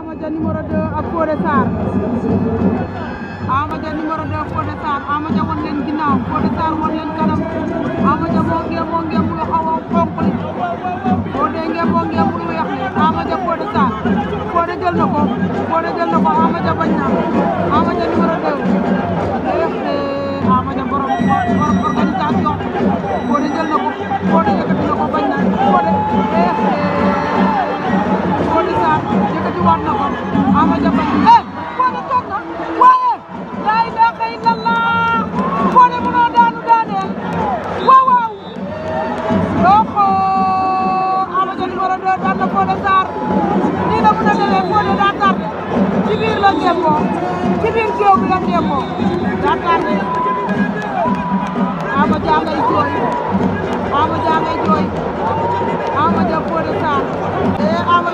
Ama Dia numéro 2 ak Fodé Sarr Ama Dia numéro 2 Fodé Sarr Ama Dia wan leen ginnaaw Fodé Sarr wan leen kanam Ama Dia moo ngeem lu xaw a xonq li Fodé moo ngeem lu weex li Ama Dia Fodé Sarr Fodé jël na ko Ama Dia bañ na Ama Dia numéro 2 Ama Dia borom organisation Fodé jël na ko Fodé yëkkati na ko bañ na Fodé Sarr yëkkati waat na ko Ama Dia bañ Fodé toog na waaye laa ilaaha illallah Fodé mënoo daaneel waaw loxo Ama Dia numéro 2 daan na Fodé Sarr nii la mën a demee Fodé daa tardé ci biir la ngemboo ci biir géew bi la ngemboo daa tardé Ama Dia ngay jooy Ama Dia Fodé Sarr Ama